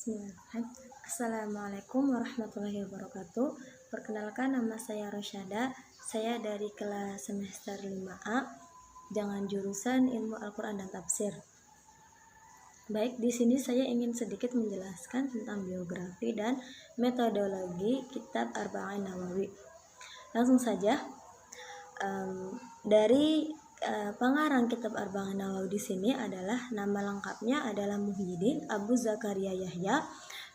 Bismillahirrahmanirrahim. Assalamualaikum warahmatullahi wabarakatuh. Perkenalkan, nama saya Rosyada. Saya dari kelas semester 5A dengan jurusan Ilmu Al-Qur'an dan Tafsir. Baik, di sini saya ingin sedikit menjelaskan tentang biografi dan metodologi kitab Arba'in Nawawi. Langsung saja, dari pengarang kitab Arba'in Nawawi di sini adalah nama lengkapnya adalah Muhyiddin Abu Zakaria Yahya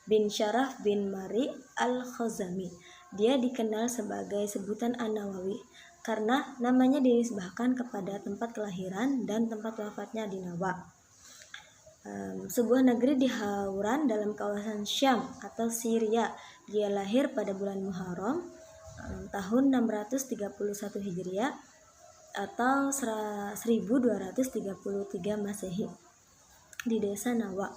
bin Syaraf bin Mari Al-Khazami. Dia dikenal sebagai sebutan An-Nawawi karena namanya dinisbahkan kepada tempat kelahiran dan tempat wafatnya di Nawa, sebuah negeri di Hauran dalam kawasan Syam atau Syria. Dia lahir pada bulan Muharram tahun 631 Hijriah atau 1233 Masehi di desa Nawa.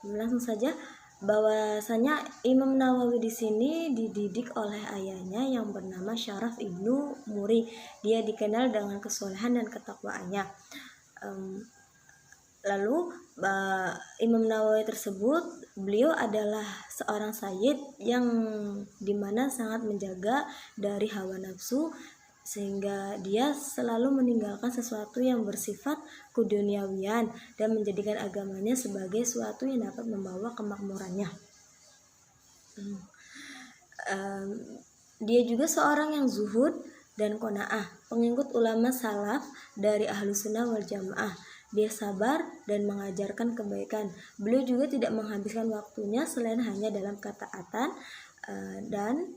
Langsung saja, bahwasanya Imam Nawawi di sini dididik oleh ayahnya yang bernama Syaraf ibnu Muri. Dia dikenal dengan kesolehan dan ketakwaannya. Lalu Imam Nawawi tersebut, beliau adalah seorang sayyid yang dimana sangat menjaga dari hawa nafsu, sehingga dia selalu meninggalkan sesuatu yang bersifat keduniawian dan menjadikan agamanya sebagai sesuatu yang dapat membawa kemakmurannya. Dia juga seorang yang zuhud dan qanaah, pengikut ulama salaf dari Ahlus Sunnah wal Jamaah. Dia sabar dan mengajarkan kebaikan. Beliau juga tidak menghabiskan waktunya selain hanya dalam ketaatan, dan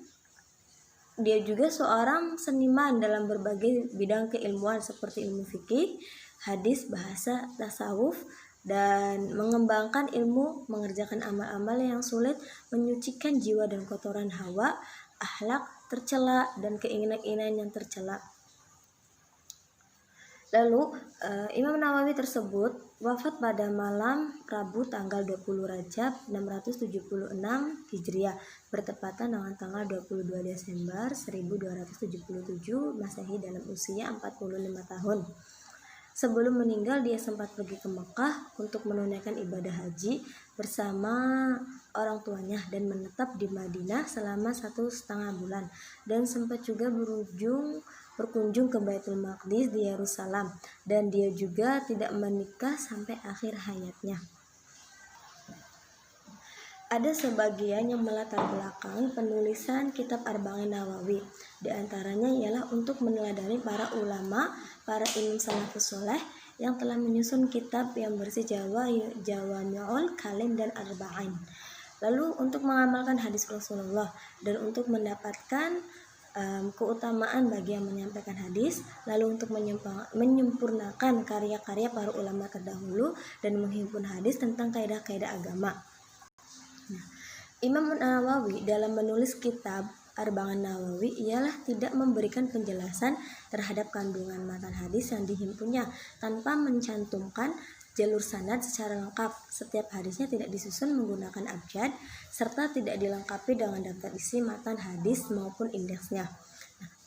dia juga seorang seniman dalam berbagai bidang keilmuan seperti ilmu fikih, hadis, bahasa, tasawuf, dan mengembangkan ilmu mengerjakan amal-amal yang sulit, menyucikan jiwa dan kotoran hawa, akhlak tercela, dan keinginan-keinginan yang tercela. Lalu Imam Nawawi tersebut wafat pada malam Rabu tanggal 20 Rajab 676 Hijriah, bertepatan dengan tanggal 22 Desember 1277 Masehi dalam usia 45 tahun. Sebelum meninggal, dia sempat pergi ke Mekah untuk menunaikan ibadah haji bersama orang tuanya dan menetap di Madinah selama 1,5 bulan, dan sempat juga berkunjung ke Baitul Maqdis di Yerusalem, dan dia juga tidak menikah sampai akhir hayatnya. Ada sebagian yang melatar belakangi penulisan kitab Arba'in Nawawi. Di antaranya ialah untuk meneladani para ulama, para imam salafus soleh yang telah menyusun kitab yang bersih Jawami'ul Kalim dan Arba'in. Lalu untuk mengamalkan hadis Rasulullah dan untuk mendapatkan keutamaan bagi yang menyampaikan hadis, lalu untuk menyempurnakan karya-karya para ulama terdahulu dan menghimpun hadis tentang kaidah-kaidah agama. Imam Nawawi dalam menulis kitab Arba'in Nawawi ialah tidak memberikan penjelasan terhadap kandungan matan hadis yang dihimpunnya tanpa mencantumkan jalur sanad secara lengkap. Setiap hadisnya tidak disusun menggunakan abjad serta tidak dilengkapi dengan daftar isi matan hadis maupun indeksnya.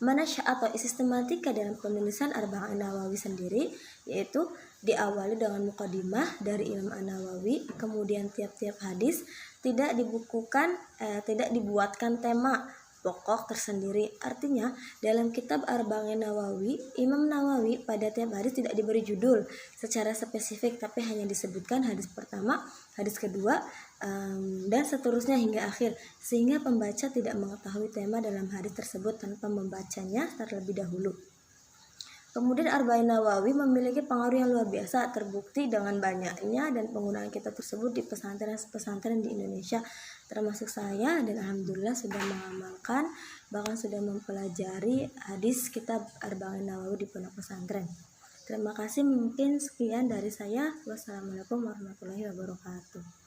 Manasya atau sistematika dalam penulisan Arba'in Nawawi sendiri yaitu diawali dengan mukadimah dari Imam An-Nawawi, kemudian tiap-tiap hadis tidak dibuatkan tema pokok tersendiri. Artinya, dalam kitab Arba'in Nawawi, Imam Nawawi pada tiap hadis tidak diberi judul secara spesifik, tapi hanya disebutkan hadis pertama, hadis kedua, dan seterusnya hingga akhir, sehingga pembaca tidak mengetahui tema dalam hadis tersebut tanpa membacanya terlebih dahulu. Kemudian Arba'in Nawawi memiliki pengaruh yang luar biasa, terbukti dengan banyaknya dan penggunaan kitab tersebut di pesantren-pesantren di Indonesia, termasuk saya, dan alhamdulillah sudah mengamalkan, bahkan sudah mempelajari hadis kitab Arba'in Nawawi di pondok pesantren. Terima kasih, mungkin sekian dari saya. Wassalamualaikum warahmatullahi wabarakatuh.